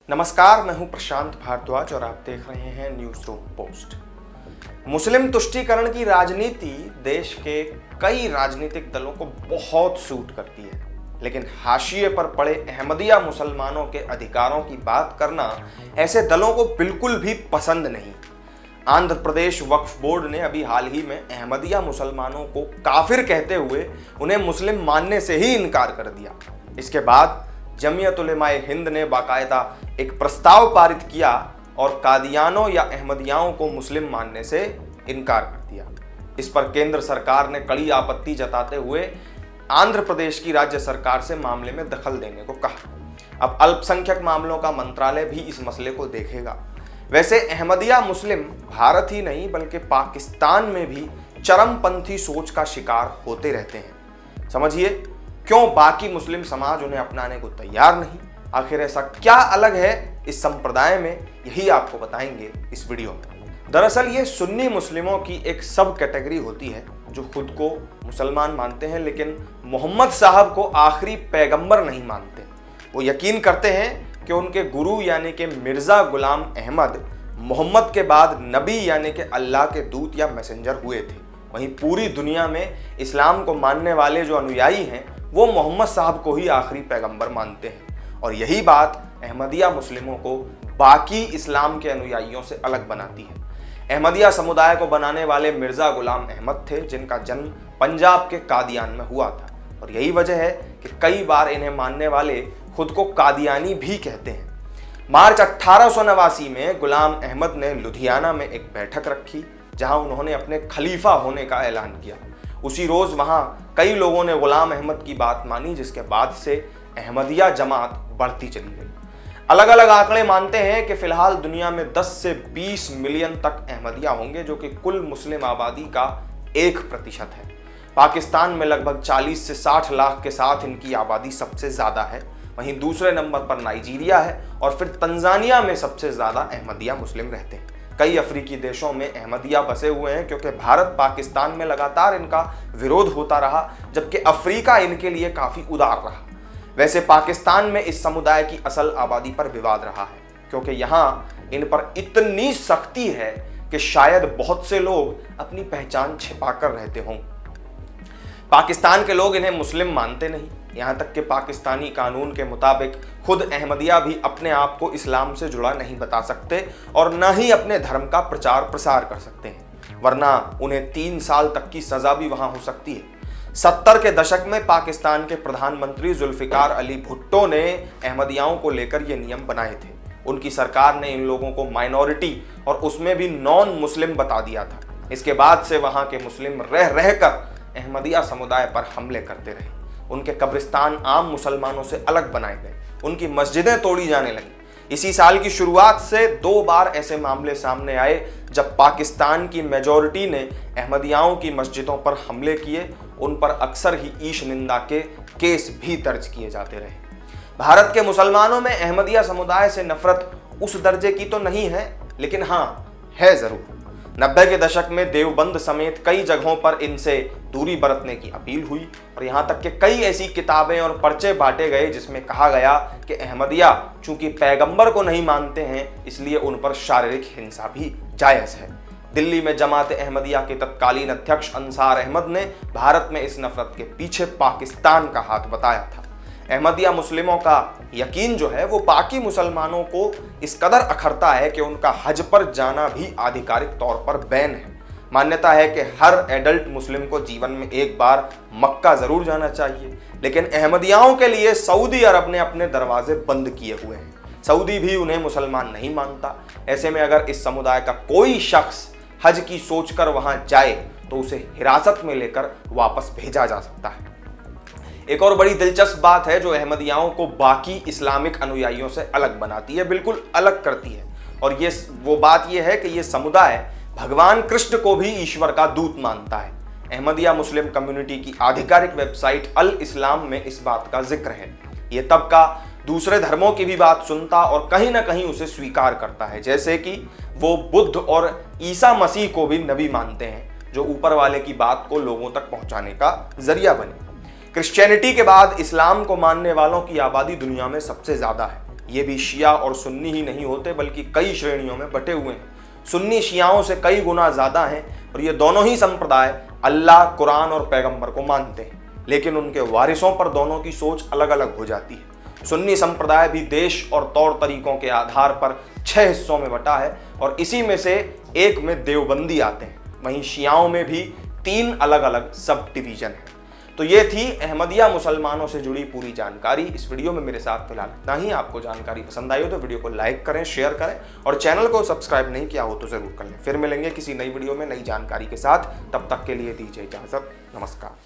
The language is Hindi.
नमस्कार, मैं हूं प्रशांत भारद्वाज और आप देख रहे हैं न्यूज रूम पोस्ट। मुस्लिम तुष्टीकरण की राजनीति देश के कई राजनीतिक दलों को बहुत सूट करती है, लेकिन हाशिए पर पड़े अहमदिया मुसलमानों के अधिकारों की बात करना ऐसे दलों को बिल्कुल भी पसंद नहीं। आंध्र प्रदेश वक्फ बोर्ड ने अभी हाल ही में अहमदिया मुसलमानों को काफिर कहते हुए उन्हें मुस्लिम मानने से ही इनकार कर दिया। इसके बाद जमीयत उलेमाए हिंद ने बाकायदा एक प्रस्ताव पारित किया और कादियानों या अहमदियाओं को मुस्लिम मानने से इनकार कर दिया। इस पर केंद्र सरकार ने कड़ी आपत्ति जताते हुए आंध्र प्रदेश की राज्य सरकार से मामले में दखल देने को कहा। अब अल्पसंख्यक मामलों का मंत्रालय भी इस मसले को देखेगा। वैसे अहमदिया मुस्लिम भारत ही नहीं बल्कि पाकिस्तान में भी चरमपंथी सोच का शिकार होते रहते हैं। समझिए क्यों बाकी मुस्लिम समाज उन्हें अपनाने को तैयार नहीं। आखिर ऐसा क्या अलग है इस संप्रदाय में, यही आपको बताएंगे इस वीडियो में। दरअसल ये सुन्नी मुस्लिमों की एक सब कैटेगरी होती है जो खुद को मुसलमान मानते हैं, लेकिन मोहम्मद साहब को आखिरी पैगंबर नहीं मानते। वो यकीन करते हैं कि उनके गुरु यानी कि मिर्जा गुलाम अहमद मोहम्मद के बाद नबी यानी कि अल्लाह के दूत या मैसेंजर हुए थे। वहीं पूरी दुनिया में इस्लाम को मानने वाले जो अनुयायी हैं वो मोहम्मद साहब को ही आखिरी पैगंबर मानते हैं, और यही बात अहमदिया मुस्लिमों को बाकी इस्लाम के अनुयायियों से अलग बनाती है। अहमदिया समुदाय को बनाने वाले मिर्जा गुलाम अहमद थे, जिनका जन्म पंजाब के कादियान में हुआ था, और यही वजह है कि कई बार इन्हें मानने वाले खुद को कादियानी भी कहते हैं। मार्च 1889 में गुलाम अहमद ने लुधियाना में एक बैठक रखी जहां उन्होंने अपने खलीफा होने का ऐलान किया। उसी रोज वहां कई लोगों ने गुलाम अहमद की बात मानी, जिसके बाद से अहमदिया जमात बढ़ती चली गई। अलग अलग आंकड़े मानते हैं कि फिलहाल दुनिया में 10 से 20 मिलियन तक अहमदिया होंगे, जो कि कुल मुस्लिम आबादी का 1% है। पाकिस्तान में लगभग 40 से 60 लाख के साथ इनकी आबादी सबसे ज्यादा है। वहीं दूसरे नंबर पर नाइजीरिया है और फिर तंजानिया में सबसे ज्यादा अहमदिया मुस्लिम रहते हैं। कई अफ्रीकी देशों में अहमदिया बसे हुए हैं क्योंकि भारत पाकिस्तान में लगातार इनका विरोध होता रहा, जबकि अफ्रीका इनके लिए काफी उदार रहा। वैसे पाकिस्तान में इस समुदाय की असल आबादी पर विवाद रहा है, क्योंकि यहाँ इन पर इतनी सख्ती है कि शायद बहुत से लोग अपनी पहचान छिपाकर रहते हों। पाकिस्तान के लोग इन्हें मुस्लिम मानते नहीं, यहाँ तक कि पाकिस्तानी कानून के मुताबिक खुद अहमदिया भी अपने आप को इस्लाम से जुड़ा नहीं बता सकते और न ही अपने धर्म का प्रचार प्रसार कर सकते हैं, वरना उन्हें 3 साल तक की सजा भी वहां हो सकती है। 70 के दशक में पाकिस्तान के प्रधानमंत्री जुल्फिकार अली भुट्टो ने अहमदियाओं को लेकर ये नियम बनाए थे। उनकी सरकार ने इन लोगों को माइनॉरिटी और उसमें भी नॉन मुस्लिम बता दिया था। इसके बाद से वहां के मुस्लिम रह रहकर अहमदिया समुदाय पर हमले करते रहे। उनके कब्रिस्तान आम मुसलमानों से अलग बनाए गए, उनकी मस्जिदें तोड़ी जाने लगी। इसी साल की शुरुआत से 2 बार ऐसे मामले सामने आए जब पाकिस्तान की मेजॉरिटी ने अहमदियाओं की मस्जिदों पर हमले किए। उन पर अक्सर ही ईश निंदा के केस भी दर्ज किए जाते रहे। भारत के मुसलमानों में अहमदिया समुदाय से नफरत उस दर्जे की तो नहीं है, लेकिन हाँ है जरूर। 90 के दशक में देवबंद समेत कई जगहों पर इनसे दूरी बरतने की अपील हुई और यहाँ तक कि कई ऐसी किताबें और पर्चे बांटे गए जिसमें कहा गया कि अहमदिया चूंकि पैगंबर को नहीं मानते हैं, इसलिए उन पर शारीरिक हिंसा भी जायज है। दिल्ली में जमात अहमदिया के तत्कालीन अध्यक्ष अंसार अहमद ने भारत में इस नफरत के पीछे पाकिस्तान का हाथ बताया था। अहमदिया मुस्लिमों का यकीन जो है वो बाकी मुसलमानों को इस कदर अखरता है कि उनका हज पर जाना भी आधिकारिक तौर पर बैन है। मान्यता है कि हर एडल्ट मुस्लिम को जीवन में एक बार मक्का जरूर जाना चाहिए, लेकिन अहमदियाओं के लिए सऊदी अरब ने अपने दरवाजे बंद किए हुए हैं। सऊदी भी उन्हें मुसलमान नहीं मानता। ऐसे में अगर इस समुदाय का कोई शख्स हज की सोचकर वहां जाए तो उसे हिरासत में लेकर वापस भेजा जा सकता है। एक और बड़ी दिलचस्प बात है जो अहमदियाओं को बाकी इस्लामिक अनुयायियों से अलग बनाती है, बिल्कुल अलग करती है, और ये वो बात ये है कि ये समुदाय भगवान कृष्ण को भी ईश्वर का दूत मानता है। अहमदिया मुस्लिम कम्युनिटी की आधिकारिक वेबसाइट अल इस्लाम में इस बात का जिक्र है। ये तबका दूसरे धर्मों की भी बात सुनता और कहीं ना कहीं उसे स्वीकार करता है, जैसे कि वो बुद्ध और ईसा मसीह को भी नबी मानते हैं, जो ऊपर वाले की बात को लोगों तक पहुंचाने का जरिया बने। क्रिश्चियनिटी के बाद इस्लाम को मानने वालों की आबादी दुनिया में सबसे ज्यादा है। ये भी शिया और सुन्नी ही नहीं होते बल्कि कई श्रेणियों में बटे हुए हैं। सुन्नी शियाओं से कई गुना ज्यादा हैं और ये दोनों ही संप्रदाय अल्लाह, कुरान और पैगंबर को मानते हैं, लेकिन उनके वारिसों पर दोनों की सोच अलग अलग हो जाती है। सुन्नी संप्रदाय भी देश और तौर तरीकों के आधार पर 6 हिस्सों में बटा है और इसी में से एक में देवबंदी आते हैं। वहीं शियाओं में भी 3 अलग अलग सब डिवीजन है। तो ये थी अहमदिया मुसलमानों से जुड़ी पूरी जानकारी। इस वीडियो में मेरे साथ फिलहाल इतना ही। आपको जानकारी पसंद आई हो तो वीडियो को लाइक करें, शेयर करें और चैनल को सब्सक्राइब नहीं किया हो तो जरूर कर लें। फिर मिलेंगे किसी नई वीडियो में नई जानकारी के साथ। तब तक के लिए दीजिए इजाजत। नमस्कार।